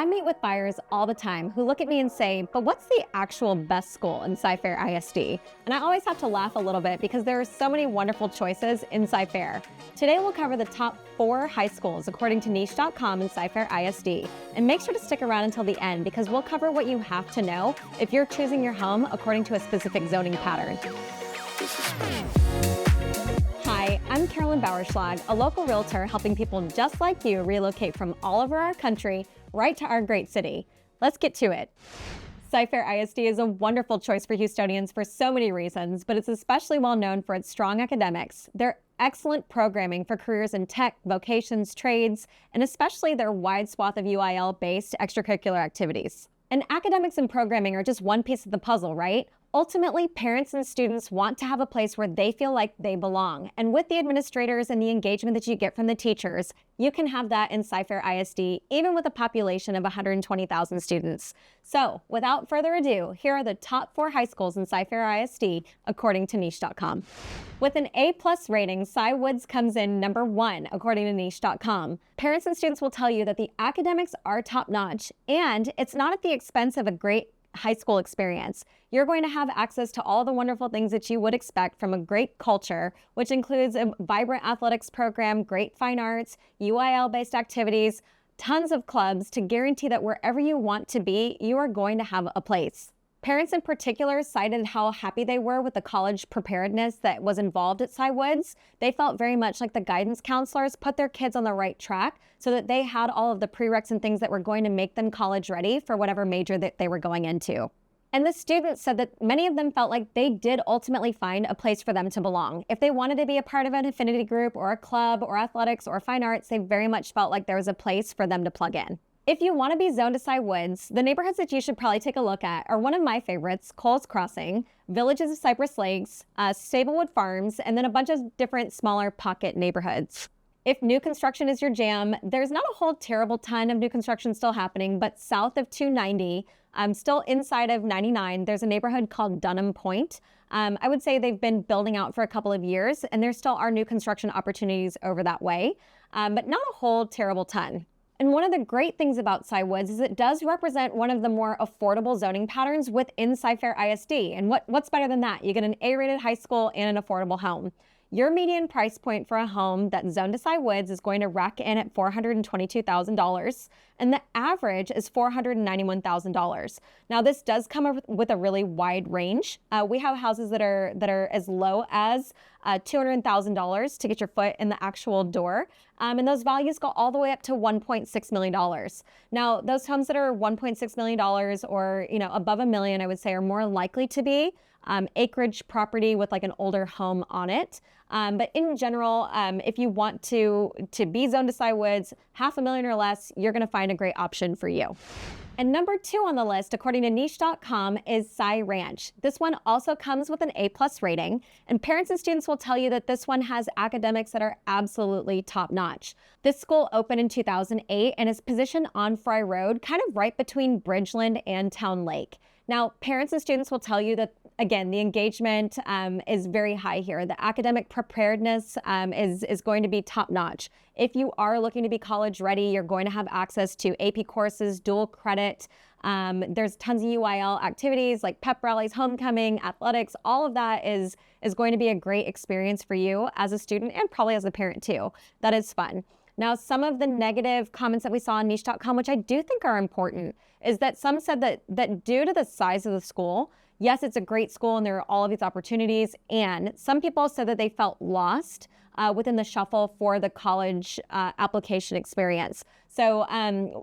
meet with buyers all the time who look at me and say, but what's the actual best school in Cy-Fair ISD? And I always have to laugh a little bit because there are so many wonderful choices in Cy-Fair. Today we'll cover the top 4 high schools according to niche.com and Cy-Fair ISD. And make sure to stick around until the end because we'll cover what you have to know if you're choosing your home according to a specific zoning pattern. Hi, I'm Carolyn Bauerschlag, a local realtor helping people just like you relocate from all over our country right to our great city. Let's get to it. Cy-Fair ISD is a wonderful choice for Houstonians for so many reasons, but it's especially well known for its strong academics, their excellent programming for careers in tech, vocations, trades, and especially their wide swath of UIL-based extracurricular activities. And academics and programming are just one piece of the puzzle, right? Ultimately, parents and students want to have a place where they feel like they belong. And with the administrators and the engagement that you get from the teachers, you can have that in Cy-Fair ISD, even with a population of 120,000 students. So, without further ado, here are the top 4 high schools in Cy-Fair ISD, according to niche.com. With an A+ rating, Cy Woods comes in number 1, according to niche.com. Parents and students will tell you that the academics are top-notch, and it's not at the expense of a great high school experience. You're going to have access to all the wonderful things that you would expect from a great culture, which includes a vibrant athletics program, great fine arts, UIL-based activities, tons of clubs to guarantee that wherever you want to be, you are going to have a place. Parents in particular cited how happy they were with the college preparedness that was involved at Cy Woods. They felt very much like the guidance counselors put their kids on the right track so that they had all of the prereqs and things that were going to make them college ready for whatever major that they were going into. And the students said that many of them felt like they did ultimately find a place for them to belong. If they wanted to be a part of an affinity group or a club or athletics or fine arts, they very much felt like there was a place for them to plug in. If you want to be zoned to Cy Woods, the neighborhoods that you should probably take a look at are one of my favorites, Coles Crossing, Villages of Cypress Lakes, Stablewood Farms, and then a bunch of different smaller pocket neighborhoods. If new construction is your jam, there's not a whole terrible ton of new construction still happening, but south of 290, still inside of 99, there's a neighborhood called Dunham Point. I would say they've been building out for a couple of years, and there still are new construction opportunities over that way, but not a whole terrible ton. And one of the great things about Cy Woods is it does represent one of the more affordable zoning patterns within Cy-Fair ISD. And what's better than that? You get an A-rated high school and an affordable home. Your median price point for a home that's zoned to Cy Woods is going to rack in at $422,000, and the average is $491,000. Now, this does come up with a really wide range. We have houses that are as low as $200,000 to get your foot in the actual door, and those values go all the way up to $1.6 million. Now, those homes that are $1.6 million or above $1 million, I would say, are more likely to be acreage property with like an older home on it. But in general, if you want to be zoned to Cy Woods, $500,000 or less, you're going to find a great option for you. And number 2 on the list, according to niche.com, is Cy Ranch. This one also comes with an A+ rating, and parents and students will tell you that this one has academics that are absolutely top-notch. This school opened in 2008 and is positioned on Fry Road, kind of right between Bridgeland and Town Lake. Now, parents and students will tell you that, again, the engagement is very high here. The academic preparedness is going to be top-notch. If you are looking to be college ready, you're going to have access to AP courses, dual credit. There's tons of UIL activities like pep rallies, homecoming, athletics. All of that is going to be a great experience for you as a student and probably as a parent too. That is fun. Now, some of the negative comments that we saw on niche.com, which I do think are important, is that some said that due to the size of the school, yes, it's a great school and there are all of these opportunities, and some people said that they felt lost within the shuffle for the college application experience. So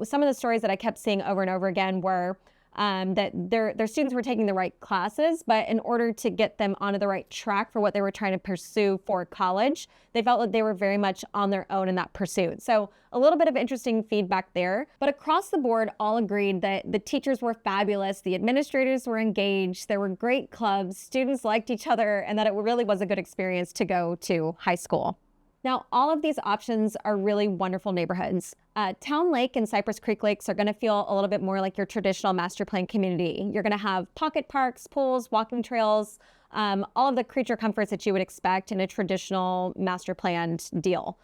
some of the stories that I kept seeing over and over again were that their students were taking the right classes, but in order to get them onto the right track for what they were trying to pursue for college, they felt that they were very much on their own in that pursuit. So a little bit of interesting feedback there, but across the board, all agreed that the teachers were fabulous, the administrators were engaged, there were great clubs, students liked each other, and that it really was a good experience to go to high school. Now, all of these options are really wonderful neighborhoods. Town Lake and Cypress Creek Lakes are going to feel a little bit more like your traditional master plan community. You're going to have pocket parks, pools, walking trails, all of the creature comforts that you would expect in a traditional master planned deal.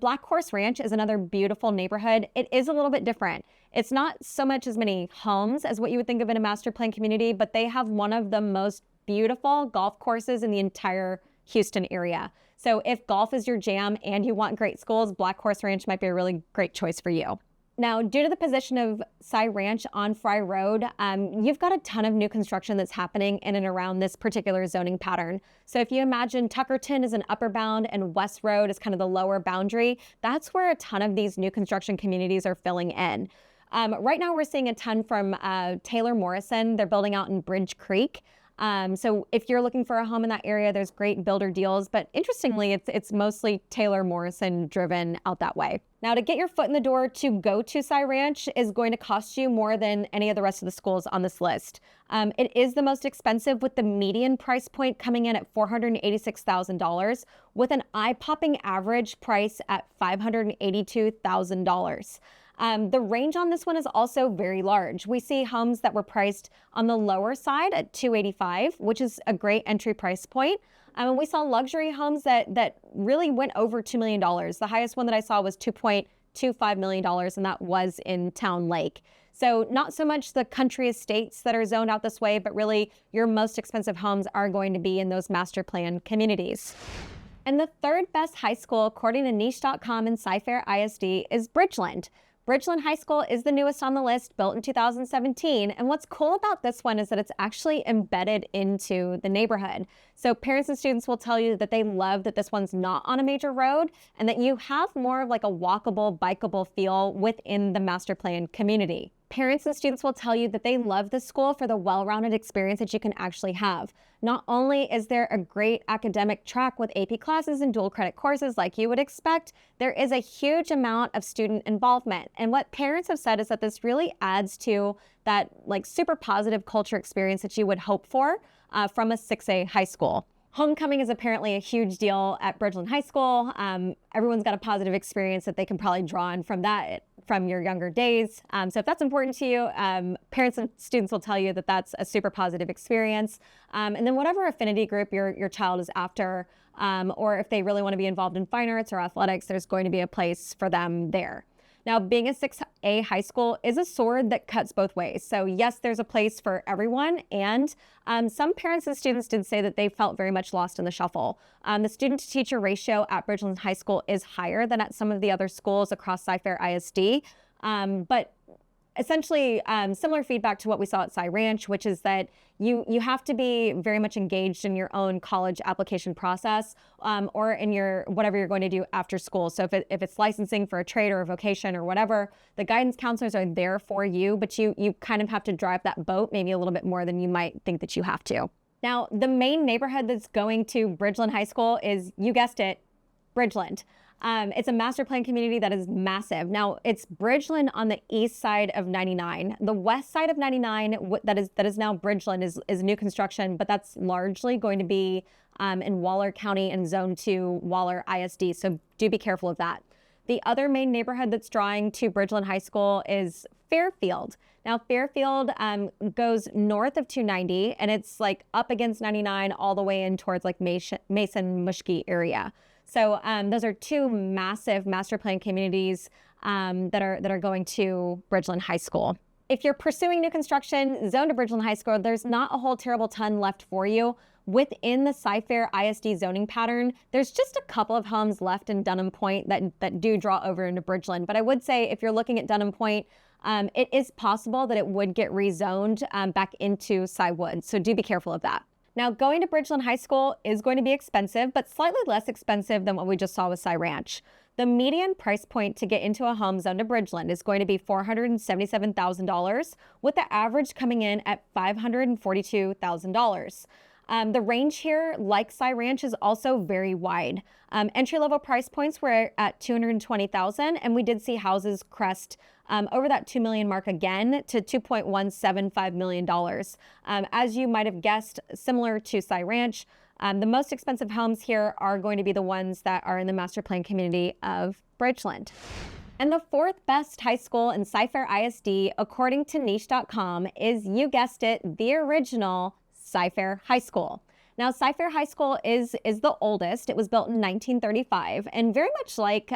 Black Horse Ranch is another beautiful neighborhood. It is a little bit different. It's not so much as many homes as what you would think of in a master plan community, but they have one of the most beautiful golf courses in the entire Houston area. So if golf is your jam and you want great schools, Black Horse Ranch might be a really great choice for you. Now, due to the position of Cy Ranch on Fry Road, you've got a ton of new construction that's happening in and around this particular zoning pattern. So if you imagine Tuckerton is an upper bound and West Road is kind of the lower boundary, that's where a ton of these new construction communities are filling in. Right now, we're seeing a ton from Taylor Morrison. They're building out in Bridge Creek. So if you're looking for a home in that area, there's great builder deals. But interestingly, it's mostly Taylor Morrison driven out that way. Now, to get your foot in the door to go to Cy Ranch is going to cost you more than any of the rest of the schools on this list. It is the most expensive, with the median price point coming in at $486,000, with an eye-popping average price at $582,000. The range on this one is also very large. We see homes that were priced on the lower side at $285,000, which is a great entry price point. And we saw luxury homes that really went over $2 million. The highest one that I saw was $2.25 million, and that was in Town Lake. So not so much the country estates that are zoned out this way, but really your most expensive homes are going to be in those master plan communities. And the third best high school, according to niche.com and Cy-Fair ISD, is Bridgeland. Bridgeland High School is the newest on the list, built in 2017. And what's cool about this one is that it's actually embedded into the neighborhood. So parents and students will tell you that they love that this one's not on a major road and that you have more of like a walkable, bikeable feel within the master plan community. Parents and students will tell you that they love the school for the well-rounded experience that you can actually have. Not only is there a great academic track with AP classes and dual credit courses like you would expect, there is a huge amount of student involvement. And what parents have said is that this really adds to that like super positive culture experience that you would hope for from a 6A high school. Homecoming is apparently a huge deal at Bridgeland High School. Everyone's got a positive experience that they can probably draw on from that from your younger days. So if that's important to you, parents and students will tell you that that's a super positive experience. And then whatever affinity group your child is after, or if they really want to be involved in fine arts or athletics, there's going to be a place for them there. Now, being a 6A high school is a sword that cuts both ways. So yes, there's a place for everyone. And some parents and students did say that they felt very much lost in the shuffle. The student-to-teacher ratio at Bridgeland High School is higher than at some of the other schools across Cy-Fair ISD. But essentially similar feedback to what we saw at Cy Ranch, which is that you have to be very much engaged in your own college application process or in your whatever you're going to do after school. So if it's licensing for a trade or a vocation or whatever, the guidance counselors are there for you, but you kind of have to drive that boat maybe a little bit more than you might think that you have to. Now, the main neighborhood that's going to Bridgeland High School is, you guessed it, Bridgeland. It's a master plan community that is massive. Now, it's Bridgeland on the east side of 99. The west side of 99, that is now Bridgeland, is new construction, but that's largely going to be in Waller County and Zone 2 Waller ISD, so do be careful of that. The other main neighborhood that's drawing to Bridgeland High School is Fairfield. Now, Fairfield goes north of 290, and it's like up against 99 all the way in towards like Mason-Muskee area. So those are two massive master plan communities that are going to Bridgeland High School. If you're pursuing new construction zoned to Bridgeland High School, there's not a whole terrible ton left for you. Within the Cy-Fair ISD zoning pattern, there's just a couple of homes left in Dunham Point that do draw over into Bridgeland. But I would say if you're looking at Dunham Point, it is possible that it would get rezoned back into Cy Wood. So do be careful of that. Now, going to Bridgeland High School is going to be expensive, but slightly less expensive than what we just saw with Cy Ranch. The median price point to get into a home zoned to Bridgeland is going to be $477,000, with the average coming in at $542,000. The range here, like Cy Ranch, is also very wide. Entry-level price points were at $220,000, and we did see houses crest over that $2 million mark again to $2.175 million. As you might have guessed, similar to Cy Ranch, the most expensive homes here are going to be the ones that are in the master plan community of Bridgeland. And the fourth best high school in Cy-Fair ISD, according to niche.com, is, you guessed it, the original Cy-Fair High School. Now, Cy-Fair High School is the oldest. It was built in 1935, and very much like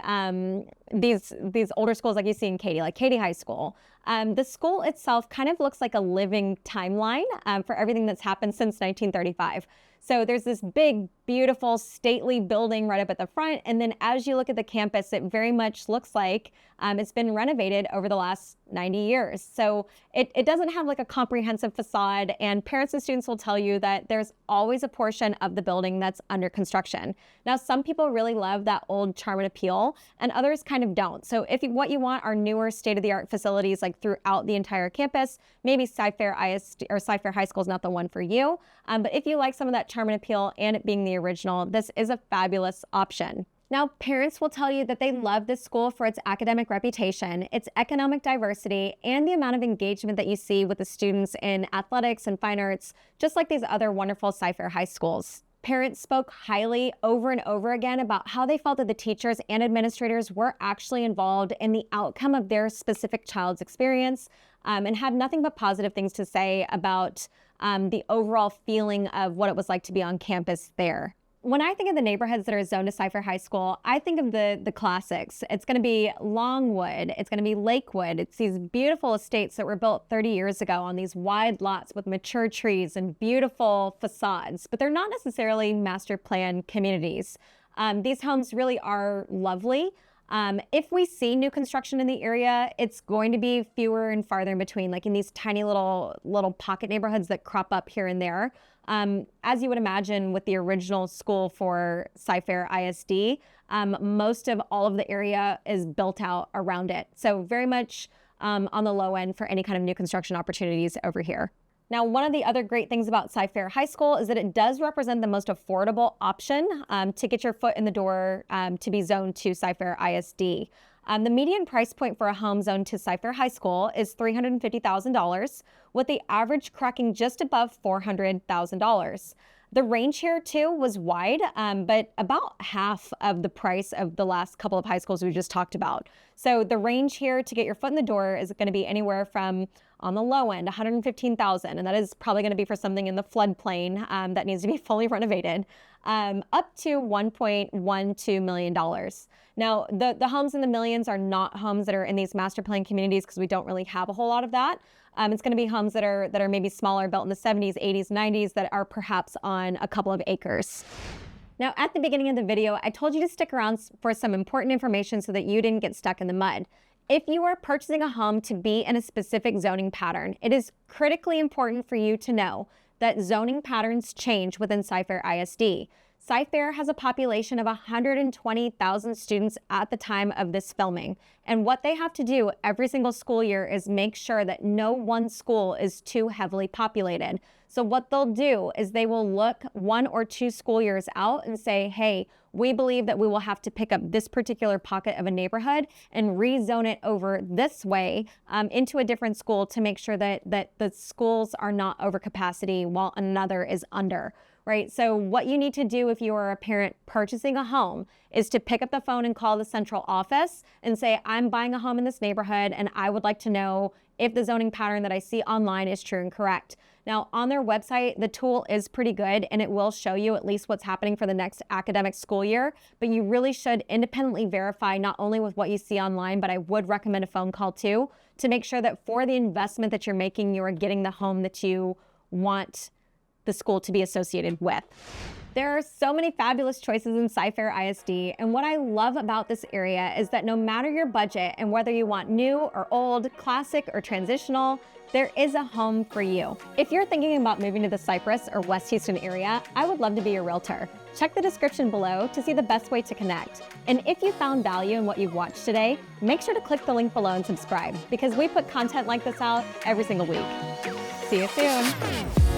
these older schools like you see in Katy, like Katy High School. The school itself kind of looks like a living timeline for everything that's happened since 1935. So there's this big, beautiful, stately building right up at the front. And then as you look at the campus, it very much looks like it's been renovated over the last 90 years. So it doesn't have like a comprehensive facade. And parents and students will tell you that there's always a portion of the building that's under construction. Now, some people really love that old charm and appeal, and others kind of don't. So if what you want are newer state-of-the-art facilities like throughout the entire campus, maybe Cy-Fair ISD or Cy-Fair High School is not the one for you. But if you like some of that charm and appeal and it being the original, this is a fabulous option. Now, parents will tell you that they love this school for its academic reputation, its economic diversity, and the amount of engagement that you see with the students in athletics and fine arts, just like these other wonderful Cy-Fair High Schools. Parents spoke highly over and over again about how they felt that the teachers and administrators were actually involved in the outcome of their specific child's experience, and had nothing but positive things to say about the overall feeling of what it was like to be on campus there. When I think of the neighborhoods that are zoned to Cy-Fair High School, I think of the classics. It's going to be Longwood. It's going to be Lakewood. It's these beautiful estates that were built 30 years ago on these wide lots with mature trees and beautiful facades, but they're not necessarily master plan communities. These homes really are lovely. If we see new construction in the area, it's going to be fewer and farther in between, like in these tiny little pocket neighborhoods that crop up here and there. As you would imagine with the original school for Cy-Fair ISD, most of all of the area is built out around it. So very much on the low end for any kind of new construction opportunities over here. Now, one of the other great things about Cy-Fair High School is that it does represent the most affordable option to get your foot in the door to be zoned to Cy-Fair ISD. The median price point for a home zoned to Cy-Fair High School is $350,000, with the average cracking just above $400,000. The range here too was wide, but about half of the price of the last couple of high schools we just talked about. So the range here to get your foot in the door is going to be anywhere from, on the low end, $115,000, and that is probably going to be for something in the floodplain that needs to be fully renovated, up to $1.12 million. Now, the homes in the millions are not homes that are in these master plan communities because we don't really have a whole lot of that. It's going to be homes that are maybe smaller, built in the 70s, 80s, 90s, that are perhaps on a couple of acres. Now, at the beginning of the video, I told you to stick around for some important information so that you didn't get stuck in the mud. If you are purchasing a home to be in a specific zoning pattern, it is critically important for you to know that zoning patterns change within Cy-Fair ISD. Cy-Fair has a population of 120,000 students at the time of this filming. And what they have to do every single school year is make sure that no one school is too heavily populated. So what they'll do is they will look 1 or 2 school years out and say, hey, we believe that we will have to pick up this particular pocket of a neighborhood and rezone it over this way into a different school to make sure that the schools are not over capacity while another is under. Right? So what you need to do if you are a parent purchasing a home is to pick up the phone and call the central office and say, I'm buying a home in this neighborhood and I would like to know if the zoning pattern that I see online is true and correct. Now, on their website, the tool is pretty good and it will show you at least what's happening for the next academic school year, but you really should independently verify not only with what you see online, but I would recommend a phone call too, to make sure that for the investment that you're making, you are getting the home that you want the school to be associated with. There are so many fabulous choices in Cy-Fair ISD, and what I love about this area is that no matter your budget and whether you want new or old, classic or transitional, there is a home for you. If you're thinking about moving to the Cypress or West Houston area, I would love to be your realtor. Check the description below to see the best way to connect. And if you found value in what you've watched today, make sure to click the link below and subscribe, because we put content like this out every single week. See you soon.